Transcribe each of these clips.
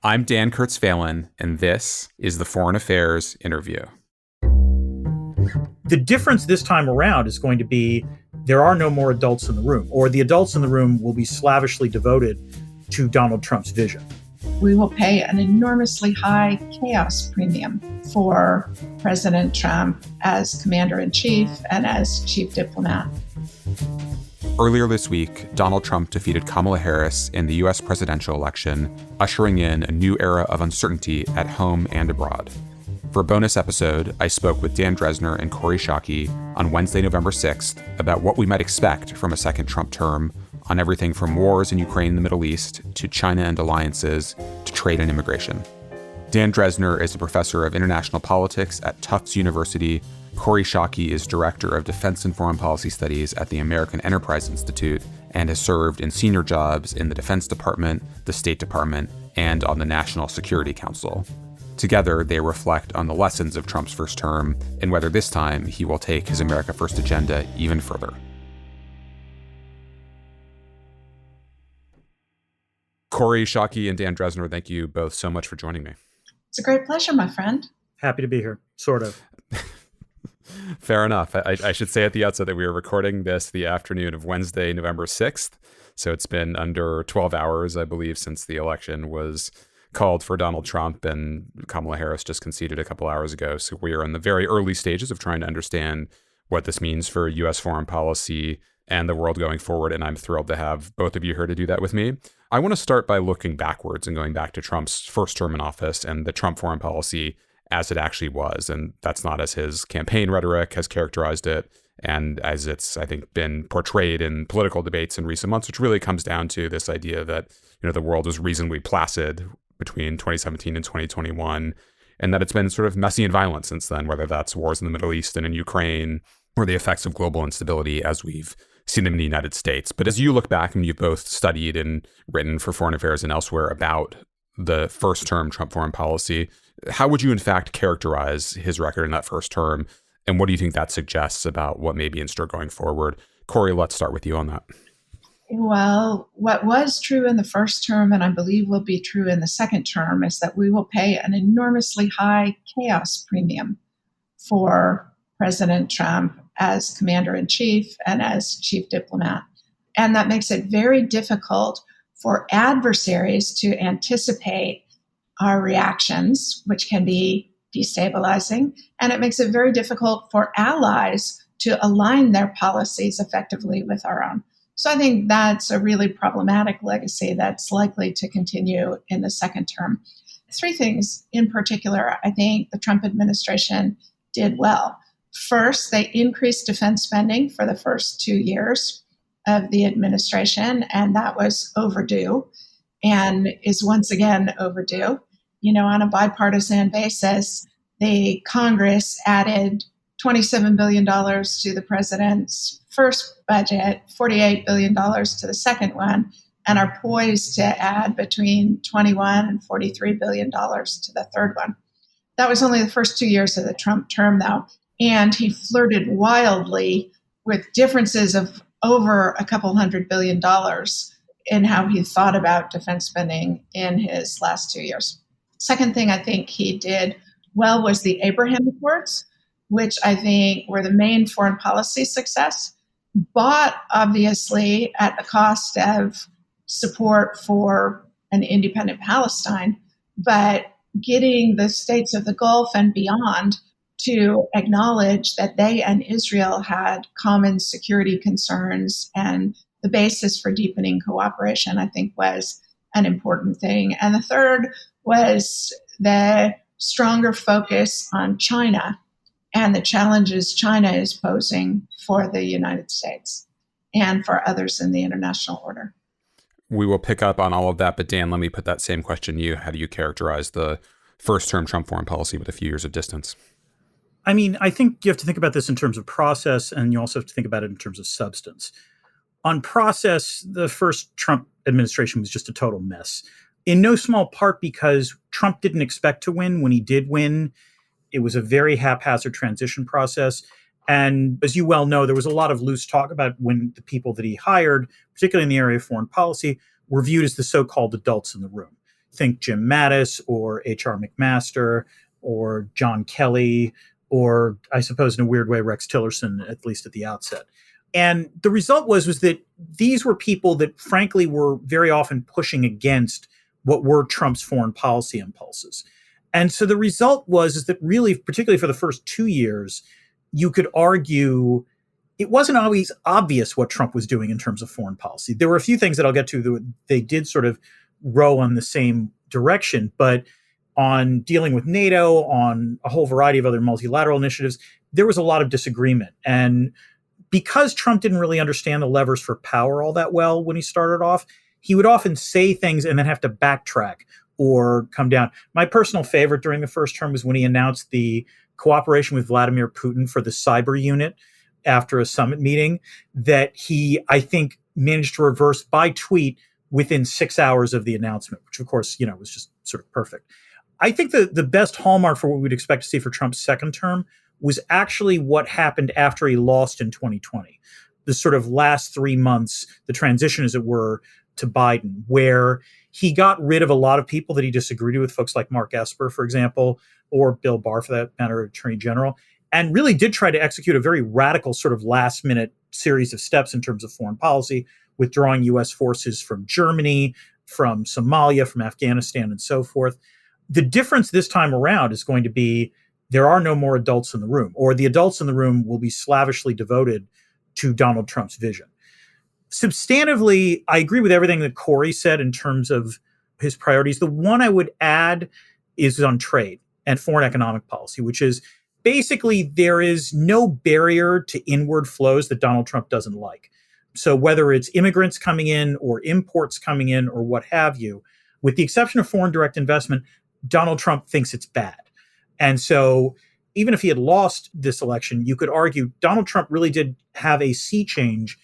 I'm Dan Kurtz-Phelan, and this is the Foreign Affairs Interview. The difference this time around is going to be there are no more adults in the room, or the adults in the room will be slavishly devoted to Donald Trump's vision. We will pay an enormously high chaos premium for President Trump as commander-in-chief and as chief diplomat. Earlier this week, Donald Trump defeated Kamala Harris in the U.S. presidential election, ushering in a new era of uncertainty at home and abroad. For a bonus episode, I spoke with Dan Drezner and Kori Schake on Wednesday, November 6th, about what we might expect from a second Trump term on everything from wars in Ukraine and the Middle East to China and alliances to trade and immigration. Dan Drezner is a professor of international politics at Tufts University. Kori Schake is director of defense and foreign policy studies at the American Enterprise Institute and has served in senior jobs in the Defense Department, the State Department, and on the National Security Council. Together, they reflect on the lessons of Trump's first term and whether this time he will take his America First agenda even further. Kori Schake and Dan Drezner, thank you both so much for joining me. It's a great pleasure, my friend. Happy to be here, sort of. Fair enough. I should say at the outset that we are recording this the afternoon of Wednesday, November 6th. So it's been under 12 hours, I believe, since the election was called for Donald Trump, and Kamala Harris just conceded a couple hours ago. So we are in the very early stages of trying to understand what this means for U.S. foreign policy and the world going forward. And I'm thrilled to have both of you here to do that with me. I want to start by looking backwards and going back to Trump's first term in office and the Trump foreign policy as it actually was. And that's not as his campaign rhetoric has characterized it and as it's, I think, been portrayed in political debates in recent months, which really comes down to this idea that, the world was reasonably placid between 2017 and 2021, and that it's been sort of messy and violent since then, whether that's wars in the Middle East and in Ukraine or the effects of global instability as we've seen them in the United States. But as you look back, and you've both studied and written for Foreign Affairs and elsewhere about the first term Trump foreign policy, how would you in fact characterize his record in that first term? And what do you think that suggests about what may be in store going forward? Kori, let's start with you on that. Well, what was true in the first term, and I believe will be true in the second term, is that we will pay an enormously high chaos premium for President Trump as commander-in-chief and as chief diplomat. And that makes it very difficult for adversaries to anticipate our reactions, which can be destabilizing. And it makes it very difficult for allies to align their policies effectively with our own. So I think that's a really problematic legacy that's likely to continue in the second term. Three things in particular, I think the Trump administration did well. First, they increased defense spending for the first 2 years of the administration, and that was overdue and is once again overdue. On a bipartisan basis, the Congress added $27 billion to the president's first budget, $48 billion to the second one, and are poised to add between $21 and $43 billion to the third one. That was only the first 2 years of the Trump term, though, and he flirted wildly with differences of over a couple $100 billion in how he thought about defense spending in his last 2 years. Second thing I think he did well was the Abraham Accords, which I think were the main foreign policy success, bought obviously at the cost of support for an independent Palestine, but getting the states of the Gulf and beyond to acknowledge that they and Israel had common security concerns, and the basis for deepening cooperation, I think, was an important thing. And the third was the stronger focus on China and the challenges China is posing for the United States and for others in the international order. We will pick up on all of that, but Dan, let me put that same question to you. How do you characterize the first-term Trump foreign policy with a few years of distance? I mean, I think you have to think about this in terms of process, and you also have to think about it in terms of substance. On process, the first Trump administration was just a total mess, in no small part because Trump didn't expect to win. When he did win, it was a very haphazard transition process. And as you well know, there was a lot of loose talk about when the people that he hired, particularly in the area of foreign policy, were viewed as the so-called adults in the room. Think Jim Mattis or H.R. McMaster or John Kelly, or I suppose in a weird way, Rex Tillerson, at least at the outset. And the result was that these were people that frankly were very often pushing against what were Trump's foreign policy impulses. And so the result was that really, particularly for the first 2 years, you could argue it wasn't always obvious what Trump was doing in terms of foreign policy. There were a few things that I'll get to that they did sort of row on the same direction, but on dealing with NATO, on a whole variety of other multilateral initiatives, there was a lot of disagreement. And because Trump didn't really understand the levers for power all that well when he started off, he would often say things and then have to backtrack or come down. My personal favorite during the first term was when he announced the cooperation with Vladimir Putin for the cyber unit after a summit meeting that he, I think, managed to reverse by tweet within 6 hours of the announcement, which of course, was just sort of perfect. I think the best hallmark for what we'd expect to see for Trump's second term was actually what happened after he lost in 2020. The sort of last 3 months, the transition, as it were, to Biden, where he got rid of a lot of people that he disagreed with, folks like Mark Esper, for example, or Bill Barr, for that matter, Attorney General, and really did try to execute a very radical sort of last-minute series of steps in terms of foreign policy, withdrawing U.S. forces from Germany, from Somalia, from Afghanistan, and so forth. The difference this time around is going to be there are no more adults in the room, or the adults in the room will be slavishly devoted to Donald Trump's vision. Substantively, I agree with everything that Kori said in terms of his priorities. The one I would add is on trade and foreign economic policy, which is basically there is no barrier to inward flows that Donald Trump doesn't like. So whether it's immigrants coming in or imports coming in or what have you, with the exception of foreign direct investment, Donald Trump thinks it's bad. And so even if he had lost this election, you could argue Donald Trump really did have a sea change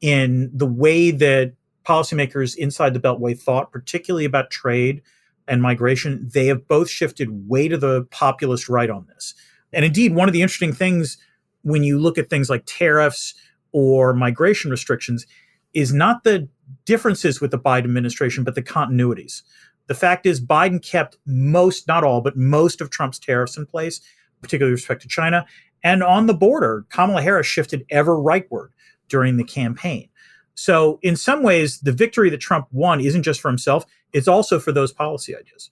in the way that policymakers inside the Beltway thought, particularly about trade and migration. They have both shifted way to the populist right on this. And indeed, one of the interesting things when you look at things like tariffs or migration restrictions is not the differences with the Biden administration, but the continuities. The fact is Biden kept most, not all, but most of Trump's tariffs in place, particularly with respect to China. And on the border, Kamala Harris shifted ever rightward during the campaign. So in some ways, the victory that Trump won isn't just for himself, it's also for those policy ideas.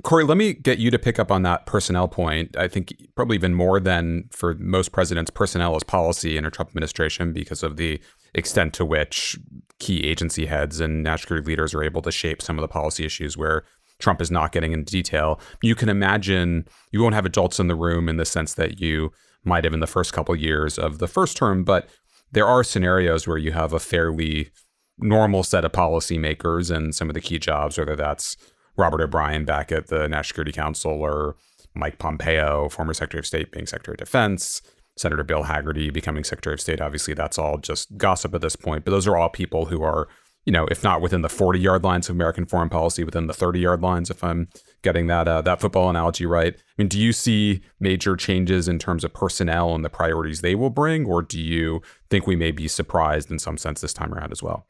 Kori, let me get you to pick up on that personnel point. I think probably even more than for most presidents, personnel is policy in a Trump administration because of the extent to which key agency heads and national security leaders are able to shape some of the policy issues where Trump is not getting into detail. You can imagine you won't have adults in the room in the sense that you might have in the first couple of years of the first term, but there are scenarios where you have a fairly normal set of policymakers in some of the key jobs, whether that's Robert O'Brien back at the National Security Council or Mike Pompeo, former Secretary of State, being Secretary of Defense, Senator Bill Hagerty becoming Secretary of State. Obviously, that's all just gossip at this point. But those are all people who are, if not within the 40-yard lines of American foreign policy, within the 30-yard lines, if I'm getting that football analogy right. I mean, do you see major changes in terms of personnel and the priorities they will bring, or do you think we may be surprised in some sense this time around as well?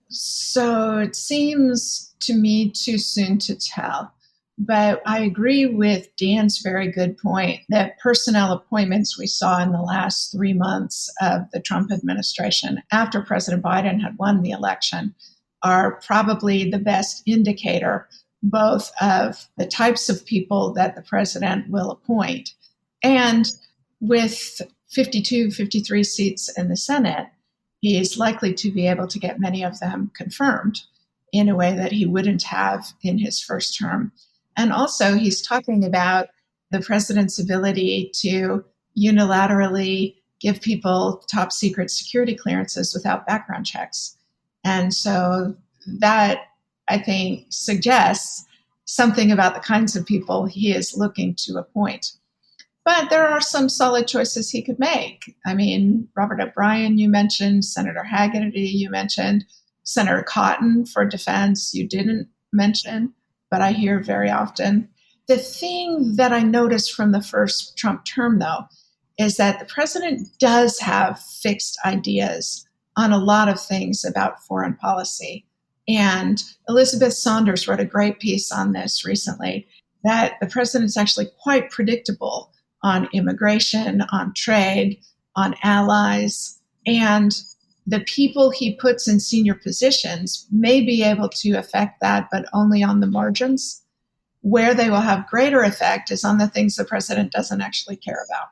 So it seems to me too soon to tell. But I agree with Dan's very good point that personnel appointments we saw in the last 3 months of the Trump administration after President Biden had won the election are probably the best indicator both of the types of people that the president will appoint. And with 52, 53 seats in the Senate, he is likely to be able to get many of them confirmed in a way that he wouldn't have in his first term. And also, he's talking about the president's ability to unilaterally give people top secret security clearances without background checks. And so that, I think, suggests something about the kinds of people he is looking to appoint. But there are some solid choices he could make. I mean, Robert O'Brien, you mentioned, Senator Hagerty, you mentioned, Senator Cotton for defense, you didn't mention, but I hear very often. The thing that I noticed from the first Trump term, though, is that the president does have fixed ideas on a lot of things about foreign policy. And Elizabeth Saunders wrote a great piece on this recently, that the president's actually quite predictable on immigration, on trade, on allies. And the people he puts in senior positions may be able to affect that, but only on the margins. Where they will have greater effect is on the things the president doesn't actually care about.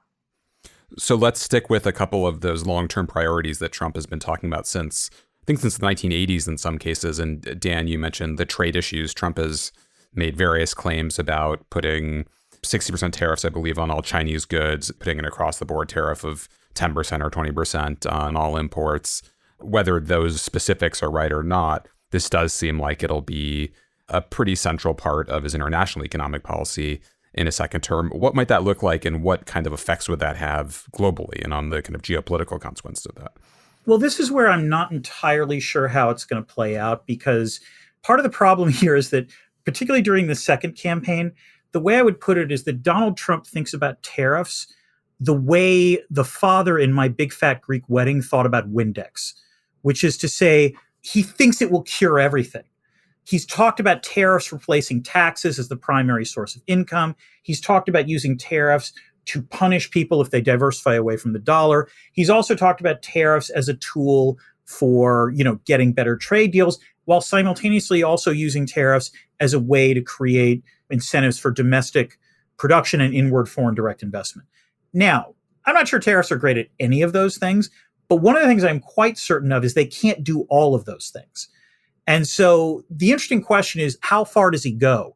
So let's stick with a couple of those long-term priorities that Trump has been talking about since the 1980s in some cases. And Dan, you mentioned the trade issues. Trump has made various claims about putting 60% tariffs, I believe, on all Chinese goods, putting an across-the-board tariff of 10% or 20% on all imports. Whether those specifics are right or not, this does seem like it'll be a pretty central part of his international economic policy in a second term. What might that look like, and what kind of effects would that have globally and on the kind of geopolitical consequences of that? Well, this is where I'm not entirely sure how it's going to play out, because part of the problem here is that, particularly during the second campaign, the way I would put it is that Donald Trump thinks about tariffs the way the father in My Big Fat Greek Wedding thought about Windex, which is to say, he thinks it will cure everything. He's talked about tariffs replacing taxes as the primary source of income. He's talked about using tariffs to punish people if they diversify away from the dollar. He's also talked about tariffs as a tool for, getting better trade deals, while simultaneously also using tariffs as a way to create incentives for domestic production and inward foreign direct investment. Now, I'm not sure tariffs are great at any of those things, but one of the things I'm quite certain of is they can't do all of those things. And so the interesting question is, how far does he go?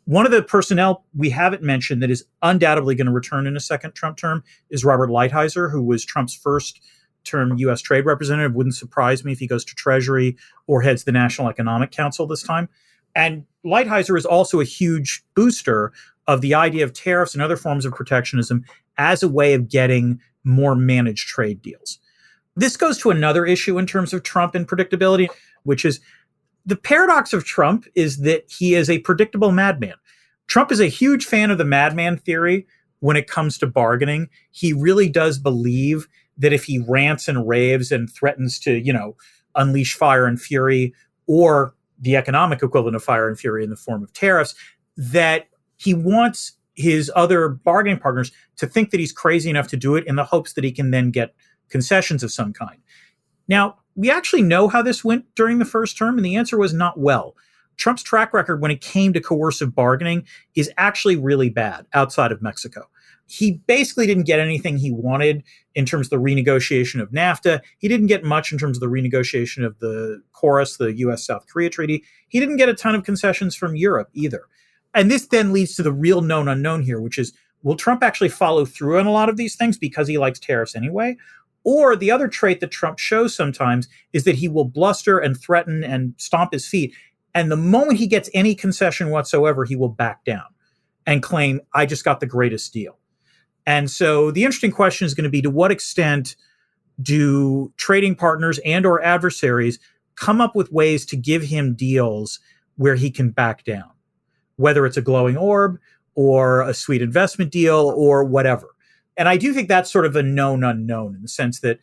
One of the personnel we haven't mentioned that is undoubtedly going to return in a second Trump term is Robert Lighthizer, who was Trump's first term U.S. trade representative. Wouldn't surprise me if he goes to Treasury or heads the National Economic Council this time. And Lighthizer is also a huge booster of the idea of tariffs and other forms of protectionism as a way of getting more managed trade deals. This goes to another issue in terms of Trump and predictability, which is the paradox of Trump is that he is a predictable madman. Trump is a huge fan of the madman theory when it comes to bargaining. He really does believe that if he rants and raves and threatens to, unleash fire and fury, or the economic equivalent of fire and fury in the form of tariffs, that he wants his other bargaining partners to think that he's crazy enough to do it in the hopes that he can then get concessions of some kind. Now, we actually know how this went during the first term, and the answer was not well. Trump's track record when it came to coercive bargaining is actually really bad outside of Mexico. He basically didn't get anything he wanted in terms of the renegotiation of NAFTA. He didn't get much in terms of the renegotiation of the KORUS, the U.S.-South Korea Treaty. He didn't get a ton of concessions from Europe either. And this then leads to the real known unknown here, which is, will Trump actually follow through on a lot of these things because he likes tariffs anyway? Or the other trait that Trump shows sometimes is that he will bluster and threaten and stomp his feet. And the moment he gets any concession whatsoever, he will back down and claim, I just got the greatest deal. And so the interesting question is going to be, to what extent do trading partners and or adversaries come up with ways to give him deals where he can back down, whether it's a glowing orb or a sweet investment deal or whatever. And I do think that's sort of a known unknown, in the sense that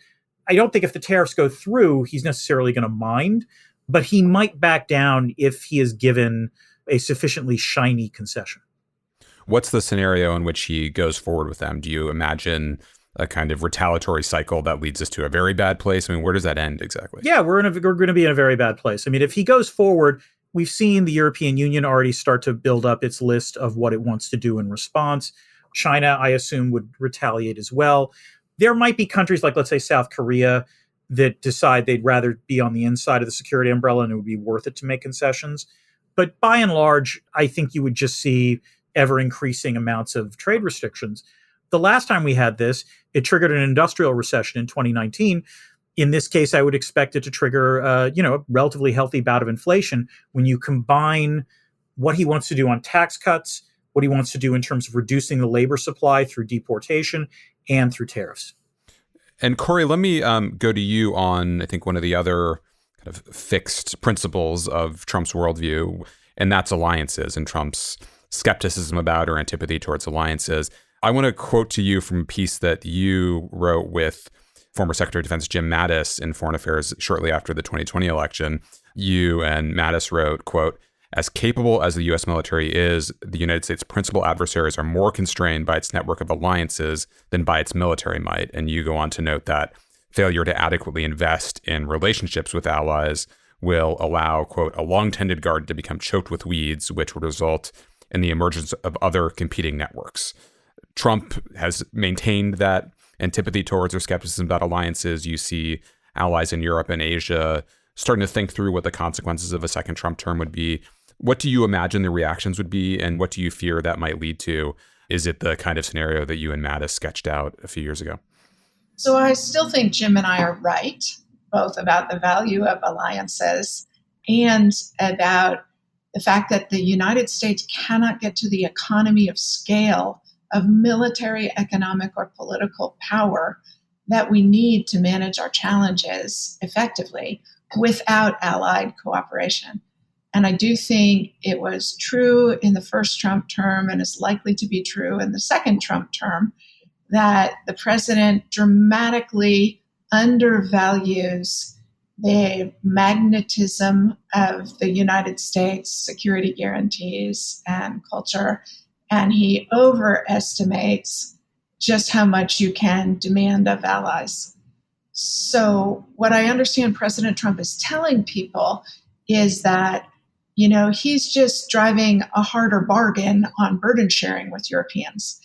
I don't think if the tariffs go through, he's necessarily going to mind, but he might back down if he is given a sufficiently shiny concession. What's the scenario in which he goes forward with them? Do you imagine a kind of retaliatory cycle that leads us to a very bad place? I mean, where does that end exactly? Yeah, we're going to be in a very bad place. I mean, if he goes forward, we've seen the European Union already start to build up its list of what it wants to do in response. China, I assume, would retaliate as well. There might be countries like, let's say, South Korea, that decide they'd rather be on the inside of the security umbrella and it would be worth it to make concessions. But by and large, I think you would just see ever increasing amounts of trade restrictions. The last time we had this, it triggered an industrial recession in 2019. In this case, I would expect it to trigger a relatively healthy bout of inflation when you combine what he wants to do on tax cuts, what he wants to do in terms of reducing the labor supply through deportation and through tariffs. And Kori, let me go to you on, I think, one of the other kind of fixed principles of Trump's worldview, and that's alliances and Trump's skepticism about or antipathy towards alliances. I want to quote to you from a piece that you wrote with former Secretary of Defense Jim Mattis in Foreign Affairs shortly after the 2020 election. you and Mattis wrote, quote, "As capable as the U.S. military is, the United States' principal adversaries are more constrained by its network of alliances than by its military might." And you go on to note that failure to adequately invest in relationships with allies will allow, quote, "a long-tended garden to become choked with weeds, which would result in the emergence of other competing networks." Trump has maintained that antipathy towards or skepticism about alliances. You see allies in Europe and Asia starting to think through what the consequences of a second Trump term would be. What do you imagine the reactions would be, and what do you fear that might lead to? Is it the kind of scenario that you and Mattis sketched out a few years ago? So I still think Jim and I are right, both about the value of alliances and about the fact that the United States cannot get to the economy of scale of military, economic, or political power that we need to manage our challenges effectively without allied cooperation. And I do think it was true in the first Trump term and is likely to be true in the second Trump term that the president dramatically undervalues the magnetism of the United States security guarantees and culture, and he overestimates just how much you can demand of allies. So what I understand President Trump is telling people is that, he's just driving a harder bargain on burden sharing with Europeans.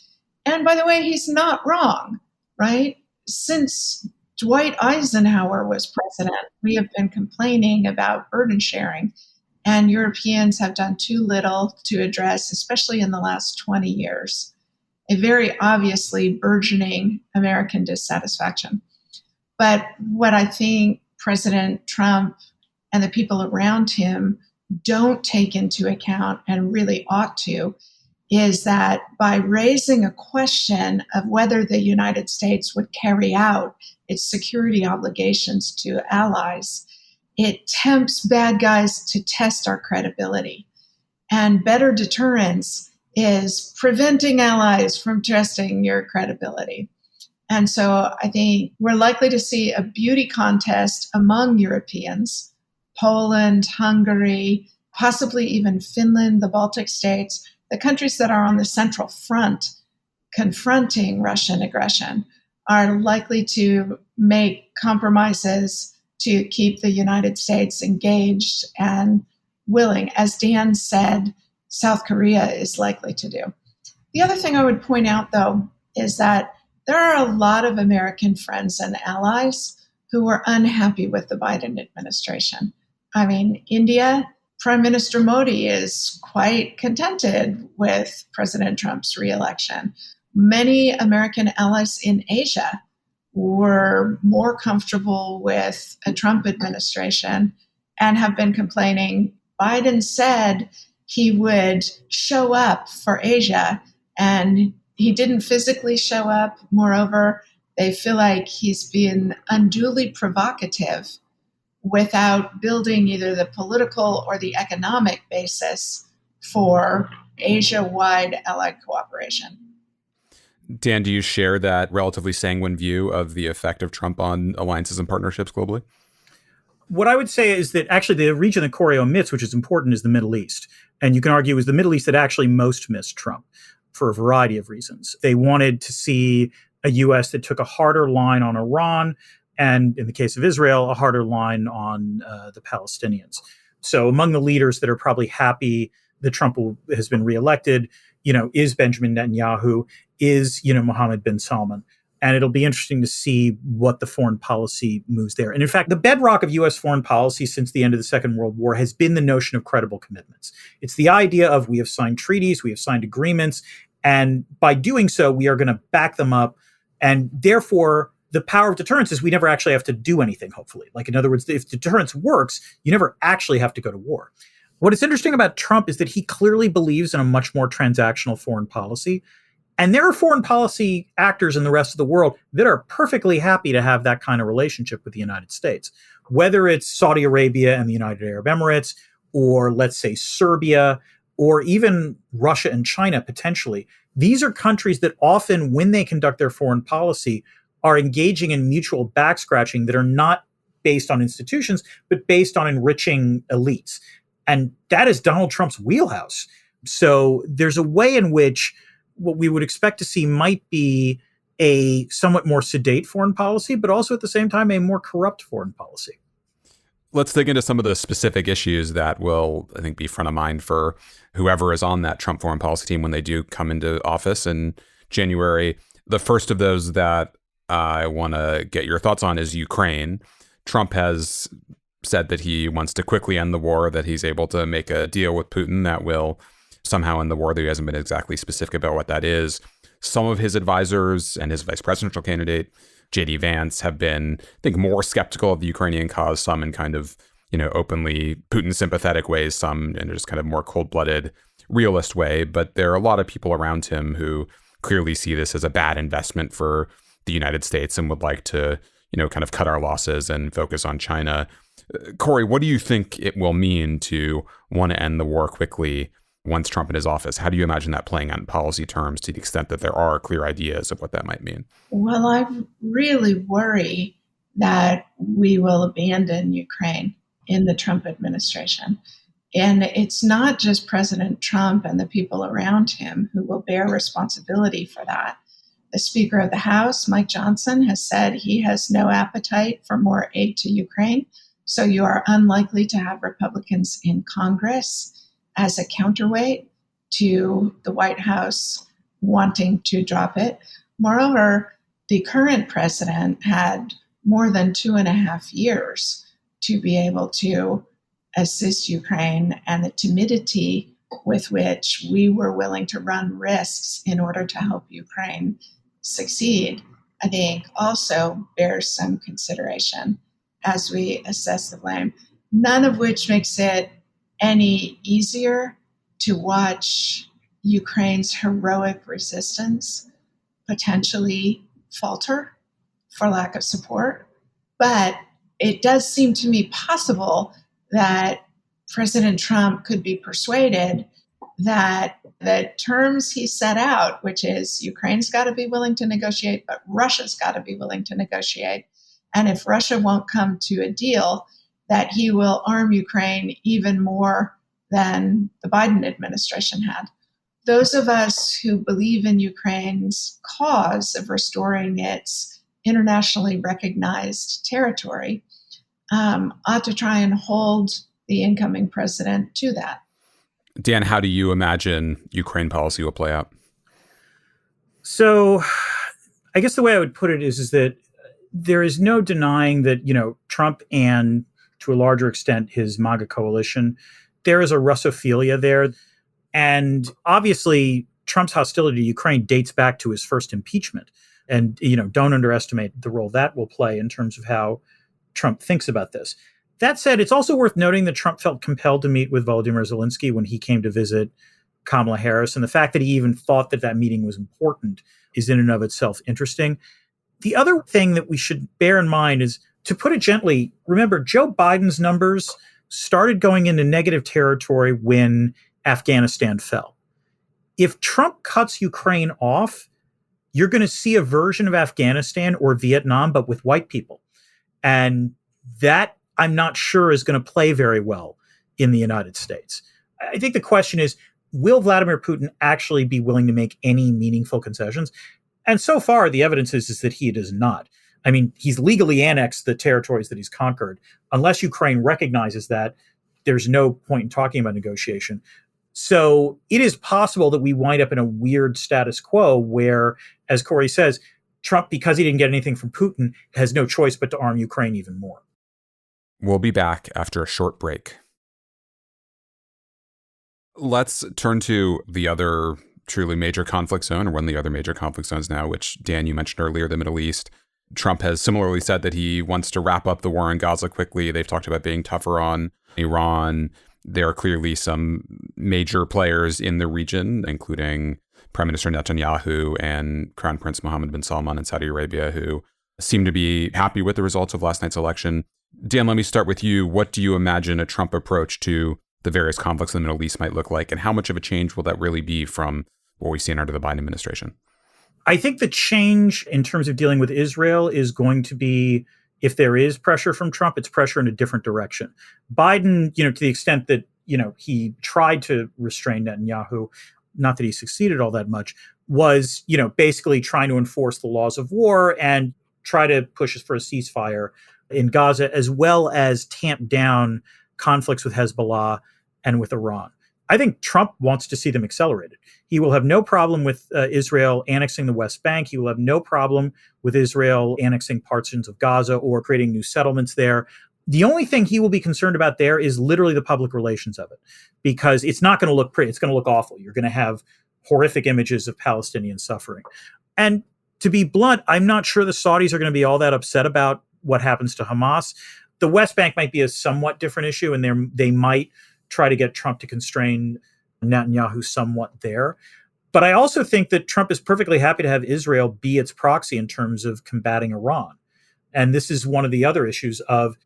And by the way, he's not wrong, right? Since Dwight Eisenhower was president, we have been complaining about burden sharing, and Europeans have done too little to address, especially in the last 20 years, a very obviously burgeoning American dissatisfaction. But what I think President Trump and the people around him don't take into account, and really ought to, is that by raising a question of whether the United States would carry out its security obligations to allies, it tempts bad guys to test our credibility. And better deterrence is preventing allies from testing your credibility. And so I think we're likely to see a beauty contest among Europeans, Poland, Hungary, possibly even Finland, the Baltic states, the countries that are on the central front confronting Russian aggression are likely to make compromises to keep the United States engaged and willing. As Dan said, South Korea is likely to do. The other thing I would point out, though, is that there are a lot of American friends and allies who were unhappy with the Biden administration. I mean, India, Prime Minister Modi is quite contented with President Trump's reelection. Many American allies in Asia were more comfortable with a Trump administration and have been complaining. Biden said he would show up for Asia, and he didn't physically show up. Moreover, they feel like he's been unduly provocative without building either the political or the economic basis for Asia-wide allied cooperation. Dan, do you share that relatively sanguine view of the effect of Trump on alliances and partnerships globally? What I would say is that actually the region that Kori omits, which is important, is the Middle East. And you can argue it was the Middle East that actually most missed Trump for a variety of reasons. They wanted to see a U.S. that took a harder line on Iran, and in the case of Israel, a harder line on the Palestinians. So among the leaders that are probably happy that Trump has been reelected, is Benjamin Netanyahu, is, Mohammed bin Salman. And it'll be interesting to see what the foreign policy moves there. And in fact, the bedrock of U.S. foreign policy since the end of the Second World War has been the notion of credible commitments. It's the idea of we have signed treaties, we have signed agreements, and by doing so, we are going to back them up. And therefore, the power of deterrence is we never actually have to do anything, hopefully. Like, in other words, if deterrence works, you never actually have to go to war. What is interesting about Trump is that he clearly believes in a much more transactional foreign policy. And there are foreign policy actors in the rest of the world that are perfectly happy to have that kind of relationship with the United States, whether it's Saudi Arabia and the United Arab Emirates, or let's say Serbia, or even Russia and China potentially. These are countries that often, when they conduct their foreign policy, are engaging in mutual back scratching that are not based on institutions, but based on enriching elites. And that is Donald Trump's wheelhouse. So there's a way in which what we would expect to see might be a somewhat more sedate foreign policy, but also at the same time, a more corrupt foreign policy. Let's dig into some of the specific issues that will, I think, be front of mind for whoever is on that Trump foreign policy team when they do come into office in January. The first of those that I want to get your thoughts on is Ukraine. Trump has said that he wants to quickly end the war, that he's able to make a deal with Putin that will somehow end the war, though he hasn't been exactly specific about what that is. Some of his advisors and his vice presidential candidate, J.D. Vance, have been, I think, more skeptical of the Ukrainian cause, some in kind of, openly Putin sympathetic ways, some in just kind of more cold-blooded realist way. But there are a lot of people around him who clearly see this as a bad investment for the United States and would like to, kind of cut our losses and focus on China. Kori, what do you think it will mean to want to end the war quickly once Trump in his office? How do you imagine that playing out in policy terms to the extent that there are clear ideas of what that might mean? Well, I really worry that we will abandon Ukraine in the Trump administration. And it's not just President Trump and the people around him who will bear responsibility for that. The Speaker of the House, Mike Johnson, has said he has no appetite for more aid to Ukraine. So you are unlikely to have Republicans in Congress as a counterweight to the White House wanting to drop it. Moreover, the current president had more than 2.5 years to be able to assist Ukraine, and the timidity with which we were willing to run risks in order to help Ukraine succeed, I think also bears some consideration as we assess the blame, none of which makes it any easier to watch Ukraine's heroic resistance potentially falter for lack of support. But it does seem to me possible that President Trump could be persuaded that the terms he set out, which is Ukraine's got to be willing to negotiate, but Russia's got to be willing to negotiate. And if Russia won't come to a deal, that he will arm Ukraine even more than the Biden administration had. Those of us who believe in Ukraine's cause of restoring its internationally recognized territory ought to try and hold the incoming president to that. Dan, how do you imagine Ukraine policy will play out? So I guess the way I would put it is that there is no denying that, Trump and to a larger extent his MAGA coalition, there is a Russophilia there. And obviously Trump's hostility to Ukraine dates back to his first impeachment. And, don't underestimate the role that will play in terms of how Trump thinks about this. That said, it's also worth noting that Trump felt compelled to meet with Volodymyr Zelensky when he came to visit Kamala Harris. And the fact that he even thought that that meeting was important is in and of itself interesting. The other thing that we should bear in mind is, to put it gently, remember, Joe Biden's numbers started going into negative territory when Afghanistan fell. If Trump cuts Ukraine off, you're going to see a version of Afghanistan or Vietnam, but with white people. And that, I'm not sure, is going to play very well in the United States. I think the question is, will Vladimir Putin actually be willing to make any meaningful concessions? And so far, the evidence is that he does not. I mean, he's legally annexed the territories that he's conquered. Unless Ukraine recognizes that, there's no point in talking about negotiation. So it is possible that we wind up in a weird status quo where, as Kori says, Trump, because he didn't get anything from Putin, has no choice but to arm Ukraine even more. We'll be back after a short break. Let's turn to the other truly major conflict zone, or one of the other major conflict zones now, which, Dan, you mentioned earlier, the Middle East. Trump has similarly said that he wants to wrap up the war in Gaza quickly. They've talked about being tougher on Iran. There are clearly some major players in the region, including Prime Minister Netanyahu and Crown Prince Mohammed bin Salman in Saudi Arabia, who seem to be happy with the results of last night's election. Dan, let me start with you. What do you imagine a Trump approach to the various conflicts in the Middle East might look like, and how much of a change will that really be from what we've seen under the Biden administration? I think the change in terms of dealing with Israel is going to be if there is pressure from Trump, it's pressure in a different direction. Biden, to the extent that, he tried to restrain Netanyahu, not that he succeeded all that much, was, basically trying to enforce the laws of war and try to push for a ceasefire in Gaza, as well as tamp down conflicts with Hezbollah and with Iran. I think Trump wants to see them accelerated. He will have no problem with Israel annexing the West Bank. He will have no problem with Israel annexing portions of Gaza or creating new settlements there. The only thing he will be concerned about there is literally the public relations of it, because it's not going to look pretty. It's going to look awful. You're going to have horrific images of Palestinian suffering. And to be blunt, I'm not sure the Saudis are going to be all that upset about what happens to Hamas. The West Bank might be a somewhat different issue, and they might try to get Trump to constrain Netanyahu somewhat there. But I also think that Trump is perfectly happy to have Israel be its proxy in terms of combating Iran. And this is one of the other issues of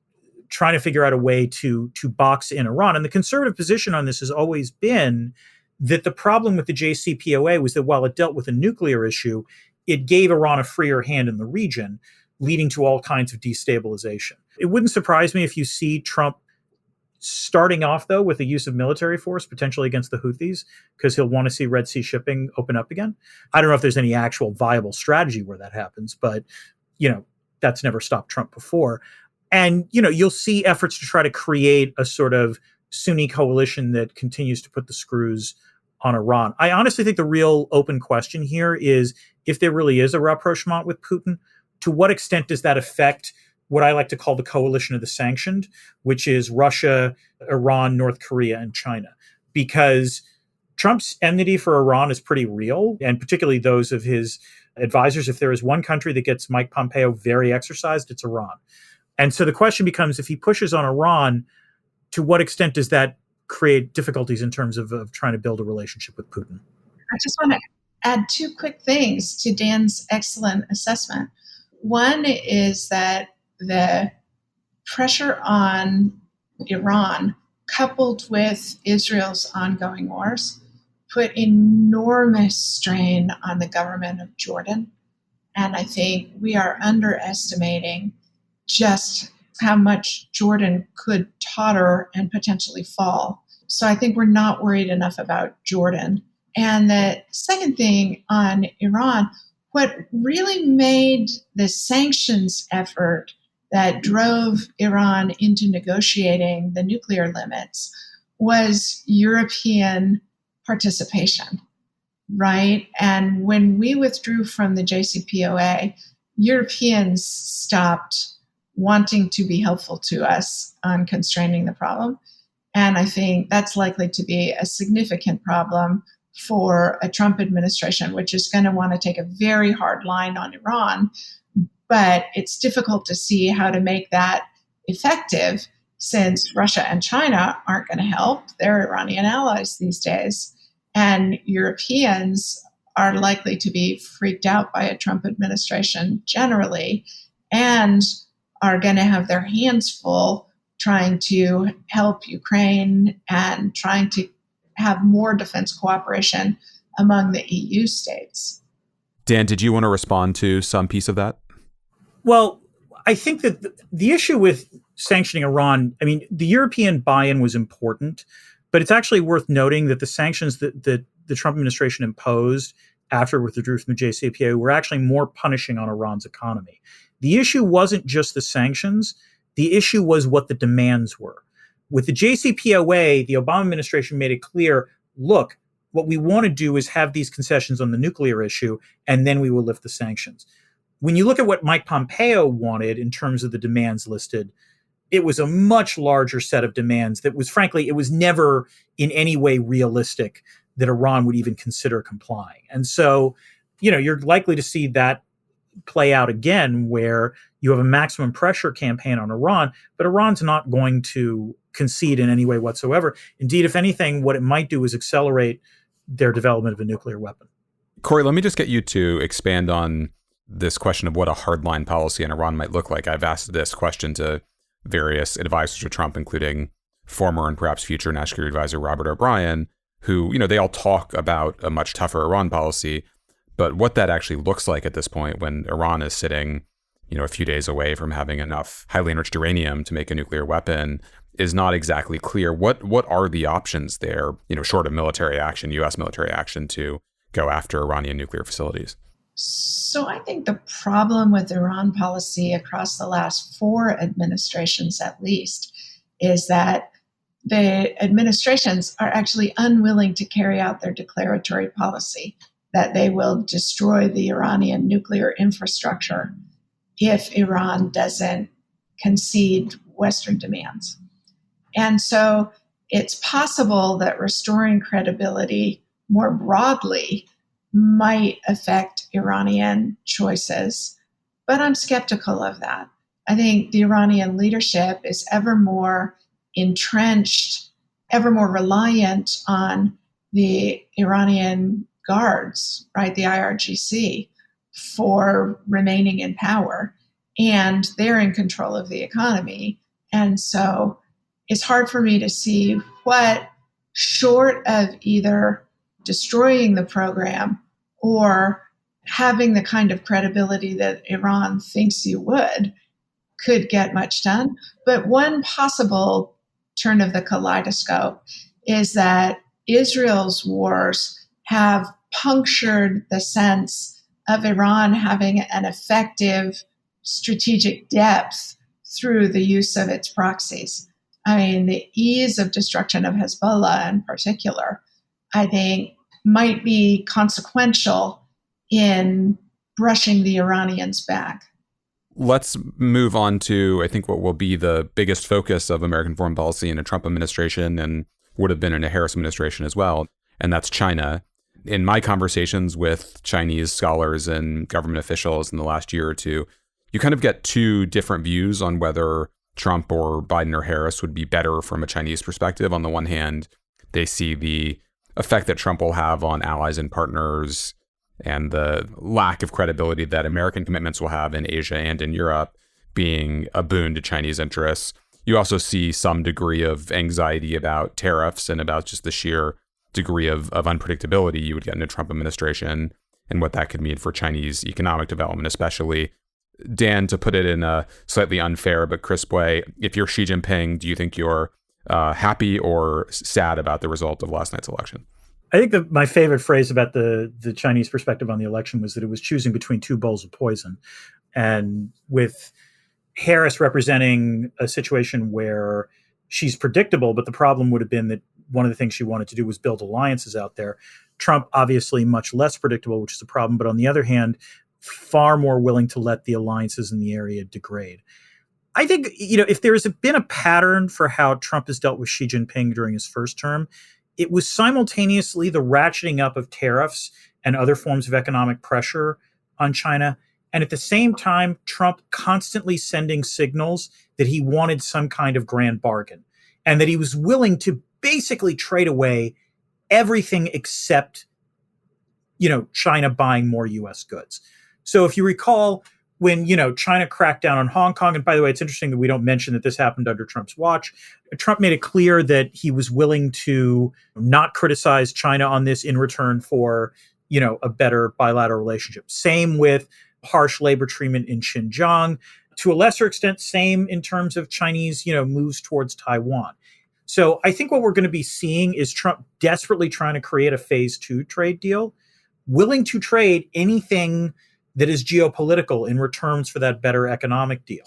trying to figure out a way to box in Iran. And the conservative position on this has always been that the problem with the JCPOA was that while it dealt with a nuclear issue, it gave Iran a freer hand in the region, leading to all kinds of destabilization. It wouldn't surprise me if you see Trump starting off, though, with the use of military force, potentially against the Houthis, because he'll want to see Red Sea shipping open up again. I don't know if there's any actual viable strategy where that happens, but, that's never stopped Trump before. And, you'll see efforts to try to create a sort of Sunni coalition that continues to put the screws on Iran. I honestly think the real open question here is, if there really is a rapprochement with Putin, to what extent does that affect what I like to call the coalition of the sanctioned, which is Russia, Iran, North Korea, and China? Because Trump's enmity for Iran is pretty real, and particularly those of his advisors. If there is one country that gets Mike Pompeo very exercised, it's Iran. And so the question becomes, if he pushes on Iran, to what extent does that create difficulties in terms of trying to build a relationship with Putin? I just want to add two quick things to Dan's excellent assessment. One is that the pressure on Iran, coupled with Israel's ongoing wars, put enormous strain on the government of Jordan. And I think we are underestimating just how much Jordan could totter and potentially fall. So I think we're not worried enough about Jordan. And the second thing on Iran, what really made the sanctions effort that drove Iran into negotiating the nuclear limits was European participation, right? And when we withdrew from the JCPOA, Europeans stopped wanting to be helpful to us on constraining the problem. And I think that's likely to be a significant problem for a Trump administration, which is going to want to take a very hard line on Iran. But it's difficult to see how to make that effective, since Russia and China aren't going to help. They're Iranian allies these days. And Europeans are likely to be freaked out by a Trump administration generally, and are going to have their hands full trying to help Ukraine and trying to have more defense cooperation among the EU states. Dan, did you want to respond to some piece of that? Well, I think that the issue with sanctioning Iran, the European buy-in was important, but it's actually worth noting that the sanctions that the Trump administration imposed after it withdrew from the JCPOA were actually more punishing on Iran's economy. The issue wasn't just the sanctions. The issue was what the demands were. With the JCPOA, the Obama administration made it clear, look, what we want to do is have these concessions on the nuclear issue, and then we will lift the sanctions. When you look at what Mike Pompeo wanted in terms of the demands listed, it was a much larger set of demands that was, frankly, it was never in any way realistic that Iran would even consider complying. And so, you're likely to see that play out again, where you have a maximum pressure campaign on Iran, but Iran's not going to concede in any way whatsoever. Indeed, if anything, what it might do is accelerate their development of a nuclear weapon. Kori, let me just get you to expand on this question of what a hardline policy in Iran might look like. I've asked this question to various advisors to Trump, including former and perhaps future National Security Advisor Robert O'Brien, who, they all talk about a much tougher Iran policy. But what that actually looks like at this point, when Iran is sitting a few days away from having enough highly enriched uranium to make a nuclear weapon is not exactly clear. What are the options there, short of military action, U.S. military action, to go after Iranian nuclear facilities? So I think the problem with Iran policy across the last 4 administrations at least is that the administrations are actually unwilling to carry out their declaratory policy that they will destroy the Iranian nuclear infrastructure if Iran doesn't concede Western demands. And so it's possible that restoring credibility more broadly might affect Iranian choices, but I'm skeptical of that. I think the Iranian leadership is ever more entrenched, ever more reliant on the Iranian guards, right, the IRGC, for remaining in power. And they're in control of the economy. And so it's hard for me to see what, short of either destroying the program or having the kind of credibility that Iran thinks you would, could get much done. But one possible turn of the kaleidoscope is that Israel's wars have punctured the sense of Iran having an effective strategic depth through the use of its proxies. I mean, the ease of destruction of Hezbollah in particular, I think, might be consequential in brushing the Iranians back. Let's move on to, I think, what will be the biggest focus of American foreign policy in a Trump administration and would have been in a Harris administration as well, and that's China. In my conversations with Chinese scholars and government officials in the last year or two, you kind of get 2 different views on whether Trump or Biden or Harris would be better from a Chinese perspective. On the one hand, they see the effect that Trump will have on allies and partners and the lack of credibility that American commitments will have in Asia and in Europe being a boon to Chinese interests. You also see some degree of anxiety about tariffs and about just the sheer degree of unpredictability you would get in a Trump administration and what that could mean for Chinese economic development, especially. Dan, to put it in a slightly unfair but crisp way, if you're Xi Jinping, do you think you're happy or sad about the result of last night's election? I think that my favorite phrase about the Chinese perspective on the election was that it was choosing between 2 bowls of poison. And with Harris representing a situation where she's predictable, but the problem would have been that one of the things she wanted to do was build alliances out there. Trump, obviously much less predictable, which is a problem. But on the other hand, far more willing to let the alliances in the area degrade. I think, if there has been a pattern for how Trump has dealt with Xi Jinping during his first term, it was simultaneously the ratcheting up of tariffs and other forms of economic pressure on China. And at the same time, Trump constantly sending signals that he wanted some kind of grand bargain and that he was willing to basically trade away everything except, China buying more U.S. goods. So if you recall, when, China cracked down on Hong Kong, and by the way, it's interesting that we don't mention that this happened under Trump's watch. Trump made it clear that he was willing to not criticize China on this in return for, a better bilateral relationship. Same with harsh labor treatment in Xinjiang. To a lesser extent, same in terms of Chinese, moves towards Taiwan. So I think what we're going to be seeing is Trump desperately trying to create a phase 2 trade deal, willing to trade anything that is geopolitical in returns for that better economic deal.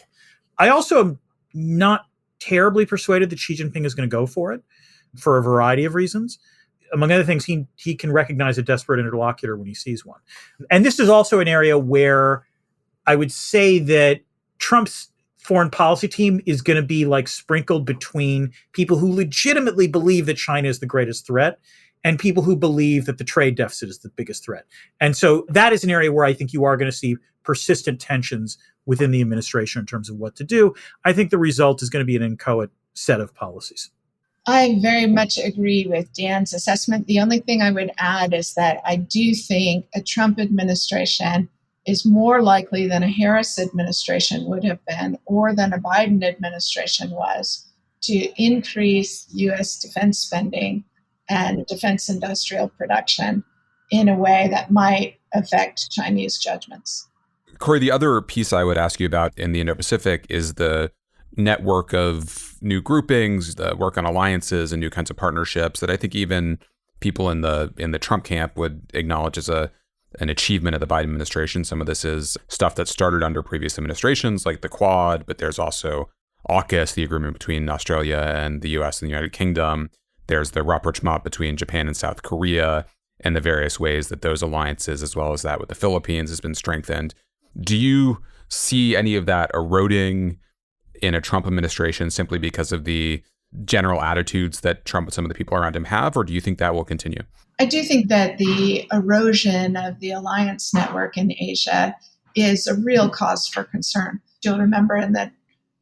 I also am not terribly persuaded that Xi Jinping is going to go for it for a variety of reasons. Among other things, he can recognize a desperate interlocutor when he sees one. And this is also an area where I would say that Trump's foreign policy team is going to be like sprinkled between people who legitimately believe that China is the greatest threat and people who believe that the trade deficit is the biggest threat. And so that is an area where I think you are going to see persistent tensions within the administration in terms of what to do. I think the result is going to be an inchoate set of policies. I very much agree with Dan's assessment. The only thing I would add is that I do think a Trump administration is more likely than a Harris administration would have been or than a Biden administration was to increase U.S. defense spending and defense industrial production in a way that might affect Chinese judgments. Kori, the other piece I would ask you about in the Indo-Pacific is the network of new groupings, the work on alliances and new kinds of partnerships that I think even people in the Trump camp would acknowledge as an achievement of the Biden administration. Some of this is stuff that started under previous administrations, like the Quad, but there's also AUKUS, the agreement between Australia and the US and the United Kingdom. There's the rapprochement between Japan and South Korea, and the various ways that those alliances, as well as that with the Philippines, has been strengthened. Do you see any of that eroding in a Trump administration simply because of the general attitudes that Trump and some of the people around him have, or do you think that will continue? I do think that the erosion of the alliance network in Asia is a real cause for concern. You'll remember in the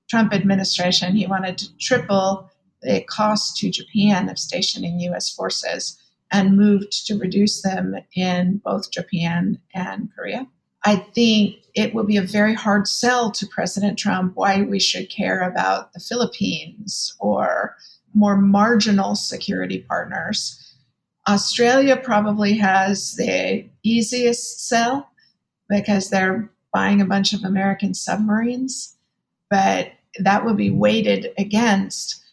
Trump administration, he wanted to triple the cost to Japan of stationing U.S. forces and moved to reduce them in both Japan and Korea. I think it will be a very hard sell to President Trump why we should care about the Philippines or more marginal security partners. Australia probably has the easiest sell because they're buying a bunch of American submarines, but that will be weighted against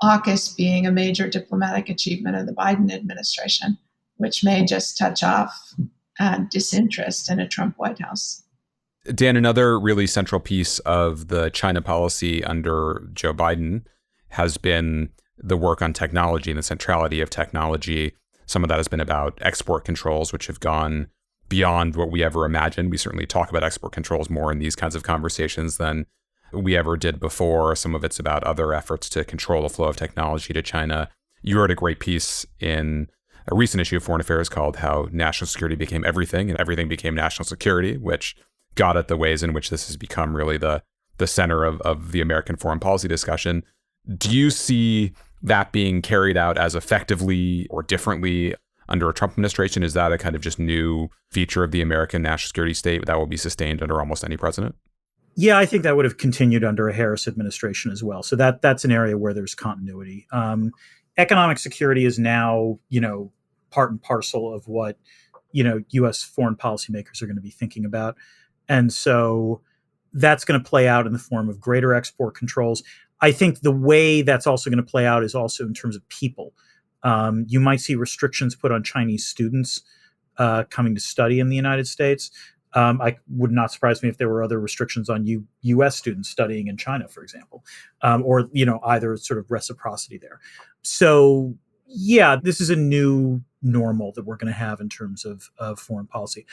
AUKUS being a major diplomatic achievement of the Biden administration, which may just touch off disinterest in a Trump White House. Dan, another really central piece of the China policy under Joe Biden has been the work on technology and the centrality of technology. Some of that has been about export controls, which have gone beyond what we ever imagined. We certainly talk about export controls more in these kinds of conversations than we ever did before. Some of it's about other efforts to control the flow of technology to China. You wrote a great piece in a recent issue of Foreign Affairs called How National Security Became Everything and Everything Became National Security, which got at the ways in which this has become really the center of the American foreign policy discussion. Do you see that being carried out as effectively or differently under a Trump administration? Is that a kind of just new feature of the American national security state that will be sustained under almost any president? Yeah, I think that would have continued under a Harris administration as well. So that's an area where there's continuity. Economic security is now, part and parcel of what, U.S. foreign policymakers are going to be thinking about. And so that's going to play out in the form of greater export controls. I think the way that's also going to play out is also in terms of people. You might see restrictions put on Chinese students coming to study in the United States. I would not surprise me if there were other restrictions on U.S. students studying in China, for example, or either sort of reciprocity there. So, yeah, this is a new normal that we're going to have in terms of foreign policy.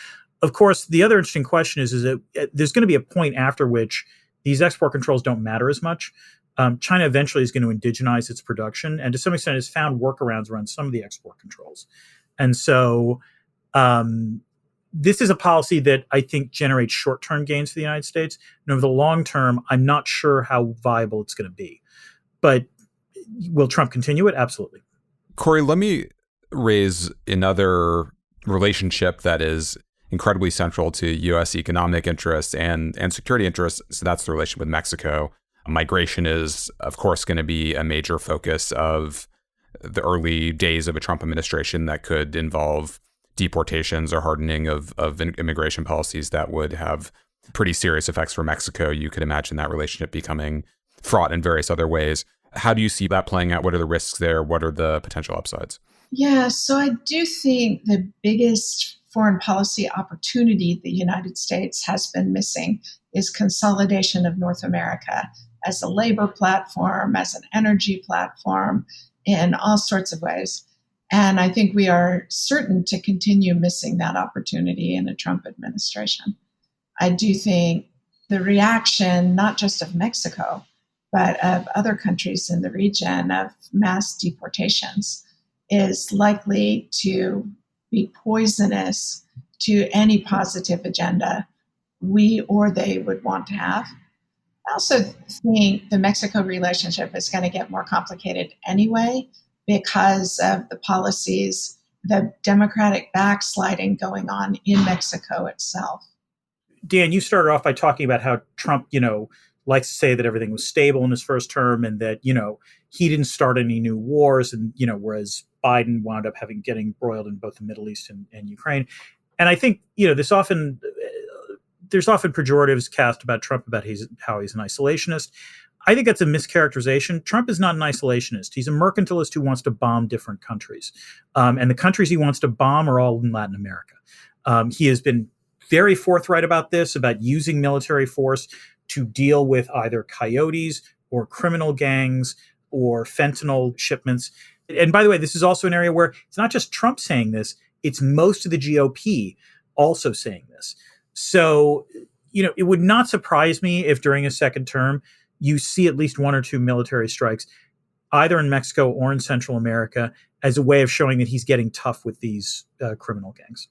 Of course, the other interesting question is that there's going to be a point after which these export controls don't matter as much. China eventually is going to indigenize its production, and to some extent has found workarounds around some of the export controls. And so this is a policy that I think generates short-term gains for the United States. And over the long term, I'm not sure how viable it's going to be. But will Trump continue it? Absolutely. Kori, let me raise another relationship that is incredibly central to U.S. economic interests and security interests. So that's the relationship with Mexico. Migration is, of course, going to be a major focus of the early days of a Trump administration that could involve deportations or hardening of immigration policies that would have pretty serious effects for Mexico. You could imagine that relationship becoming fraught in various other ways. How do you see that playing out? What are the risks there? What are the potential upsides? Yeah, so I do think the biggest foreign policy opportunity the United States has been missing is consolidation of North America as a labor platform, as an energy platform, in all sorts of ways. And I think we are certain to continue missing that opportunity in a Trump administration. I do think the reaction, not just of Mexico, but of other countries in the region of mass deportations, is likely to be poisonous to any positive agenda we or they would want to have. I also think the Mexico relationship is going to get more complicated anyway because of the policies, the democratic backsliding going on in Mexico itself. Dan, you started off by talking about how Trump, likes to say that everything was stable in his first term and that, he didn't start any new wars. And, whereas Biden wound up getting embroiled in both the Middle East and Ukraine. And I think, this often there's often pejoratives cast about Trump about how he's an isolationist. I think that's a mischaracterization. Trump is not an isolationist. He's a mercantilist who wants to bomb different countries. And the countries he wants to bomb are all in Latin America. He has been very forthright about this, about using military force to deal with either coyotes or criminal gangs or fentanyl shipments. And by the way, this is also an area where it's not just Trump saying this, it's most of the GOP also saying this. So, it would not surprise me if during a second term, you see at least one or two military strikes, either in Mexico or in Central America, as a way of showing that he's getting tough with these criminal gangs.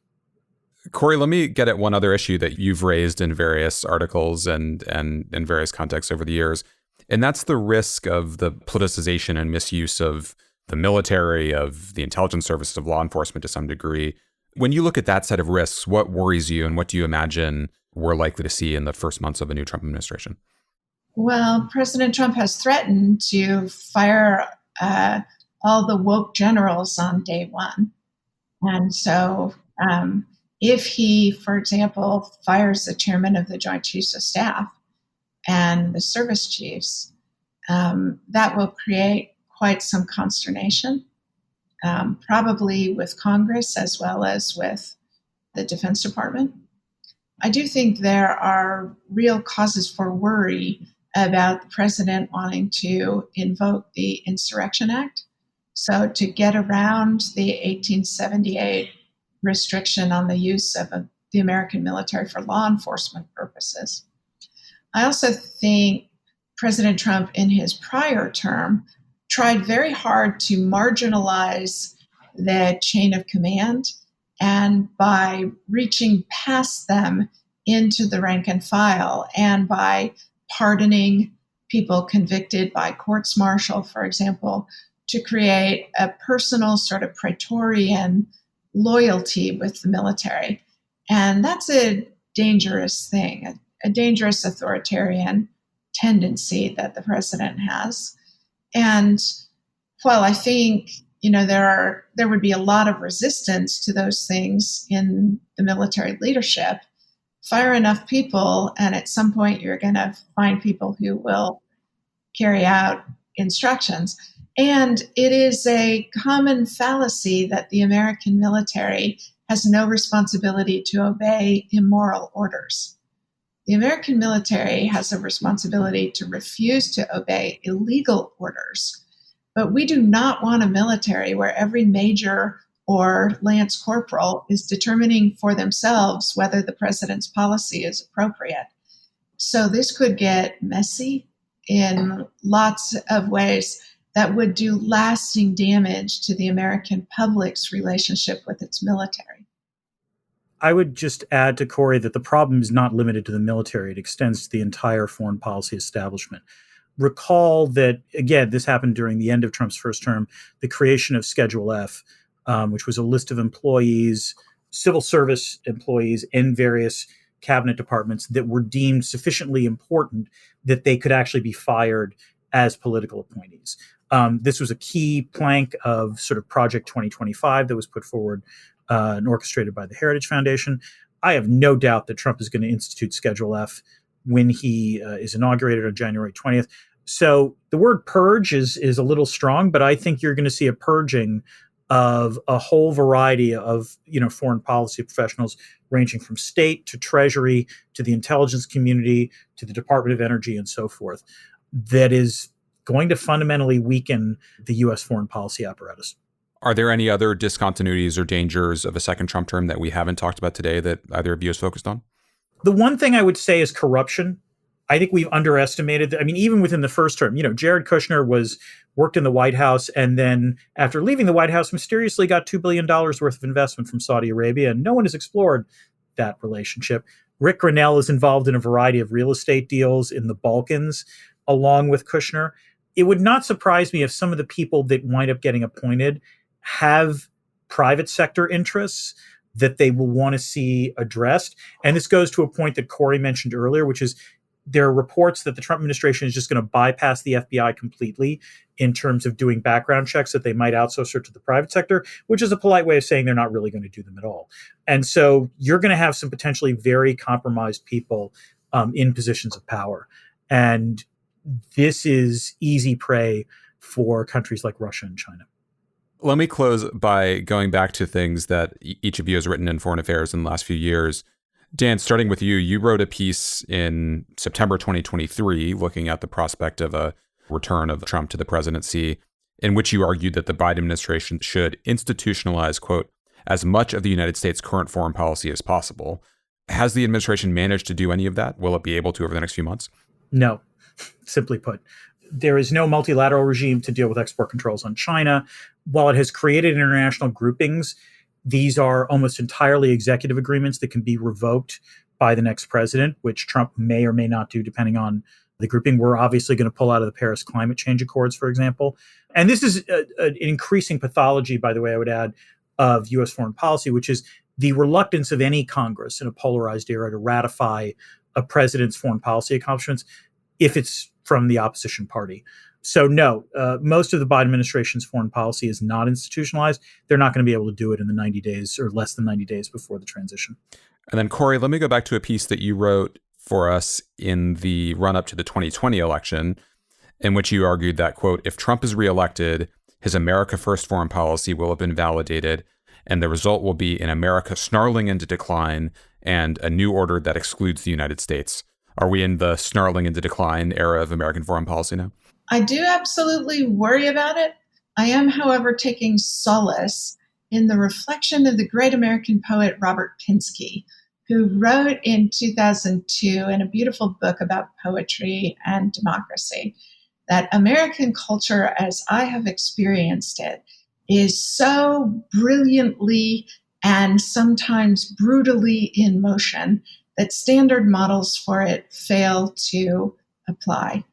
Kori, let me get at one other issue that you've raised in various articles and in various contexts over the years, and that's the risk of the politicization and misuse of the military, of the intelligence services, of law enforcement to some degree. When you look at that set of risks, what worries you and what do you imagine we're likely to see in the first months of a new Trump administration? Well, President Trump has threatened to fire all the woke generals on day one. And so if he, for example, fires the chairman of the Joint Chiefs of Staff and the service chiefs, that will create quite some consternation, probably with Congress as well as with the Defense Department. I do think there are real causes for worry about the president wanting to invoke the Insurrection Act. So to get around the 1878 restriction on the use of the American military for law enforcement purposes. I also think President Trump in his prior term tried very hard to marginalize the chain of command, and by reaching past them into the rank and file and by pardoning people convicted by courts-martial, for example, to create a personal sort of Praetorian loyalty with the military. And that's a dangerous thing, a dangerous authoritarian tendency that the president has. And while I think, there would be a lot of resistance to those things in the military leadership, fire enough people, and at some point you're going to find people who will carry out instructions. And it is a common fallacy that the American military has no responsibility to obey immoral orders. The American military has a responsibility to refuse to obey illegal orders. But we do not want a military where every major or lance corporal is determining for themselves whether the president's policy is appropriate. So this could get messy in lots of ways that would do lasting damage to the American public's relationship with its military. I would just add to Kori that the problem is not limited to the military. It extends to the entire foreign policy establishment. Recall that, again, this happened during the end of Trump's first term, the creation of Schedule F, which was a list of employees, civil service employees in various cabinet departments that were deemed sufficiently important that they could actually be fired as political appointees. This was a key plank of sort of Project 2025 that was put forward and orchestrated by the Heritage Foundation. I have no doubt that Trump is going to institute Schedule F when he is inaugurated on January 20th. So the word purge is a little strong, but I think you're going to see a purging of a whole variety of foreign policy professionals, ranging from state to Treasury to the intelligence community to the Department of Energy and so forth, that is going to fundamentally weaken the U.S. foreign policy apparatus. Are there any other discontinuities or dangers of a second Trump term that we haven't talked about today that either of you has focused on? The one thing I would say is corruption. I think we've underestimated. Even within the first term, Jared Kushner worked in the White House, and then after leaving the White House, mysteriously got $2 billion worth of investment from Saudi Arabia, and no one has explored that relationship. Rick Grenell is involved in a variety of real estate deals in the Balkans, along with Kushner. It would not surprise me if some of the people that wind up getting appointed have private sector interests that they will want to see addressed. And this goes to a point that Kori mentioned earlier, which is There are reports that the Trump administration is just going to bypass the FBI completely in terms of doing background checks, that they might outsource it to the private sector, which is a polite way of saying they're not really going to do them at all. And so you're going to have some potentially very compromised people in positions of power. And this is easy prey for countries like Russia and China. Let me close by going back to things that each of you has written in Foreign Affairs in the last few years. Dan, starting with you, you wrote a piece in September 2023 looking at the prospect of a return of Trump to the presidency, in which you argued that the Biden administration should institutionalize, quote, as much of the United States' current foreign policy as possible. Has the administration managed to do any of that? Will it be able to over the next few months? No, simply put. There is no multilateral regime to deal with export controls on China. While it has created international groupings, these are almost entirely executive agreements that can be revoked by the next president, which Trump may or may not do, depending on the grouping. We're obviously going to pull out of the Paris climate change accords, for example. And this is an increasing pathology, by the way, I would add, of U.S. foreign policy, which is the reluctance of any Congress in a polarized era to ratify a president's foreign policy accomplishments if it's from the opposition party. So no, most of the Biden administration's foreign policy is not institutionalized. They're not going to be able to do it in the 90 days or less than 90 days before the transition. And then, Kori, let me go back to a piece that you wrote for us in the run-up to the 2020 election, in which you argued that, quote, if Trump is reelected, his America First foreign policy will have been validated, and the result will be an America snarling into decline and a new order that excludes the United States. Are we in the snarling into decline era of American foreign policy now? I do absolutely worry about it. I am, however, taking solace in the reflection of the great American poet Robert Pinsky, who wrote in 2002 in a beautiful book about poetry and democracy, that American culture, as I have experienced it, is so brilliantly and sometimes brutally in motion that standard models for it fail to apply.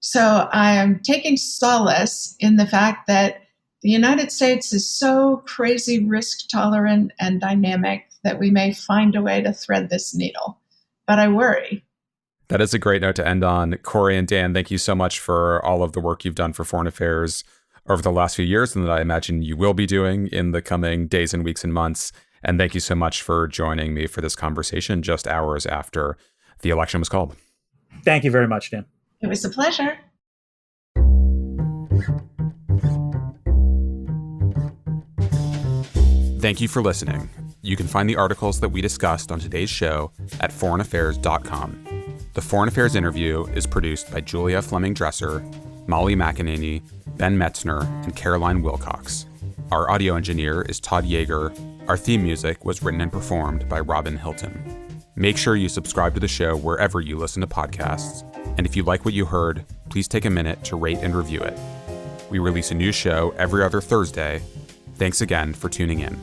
So I am taking solace in the fact that the United States is so crazy risk tolerant and dynamic that we may find a way to thread this needle. But I worry. That is a great note to end on. Kori and Dan, thank you so much for all of the work you've done for Foreign Affairs over the last few years, and that I imagine you will be doing in the coming days and weeks and months. And thank you so much for joining me for this conversation just hours after the election was called. Thank you very much, Dan. It was a pleasure. Thank you for listening. You can find the articles that we discussed on today's show at foreignaffairs.com. The Foreign Affairs interview is produced by Julia Fleming Drezner, Molly McEnany, Ben Metzner, and Caroline Wilcox. Our audio engineer is Todd Yeager. Our theme music was written and performed by Robin Hilton. Make sure you subscribe to the show wherever you listen to podcasts. And if you like what you heard, please take a minute to rate and review it. We release a new show every other Thursday. Thanks again for tuning in.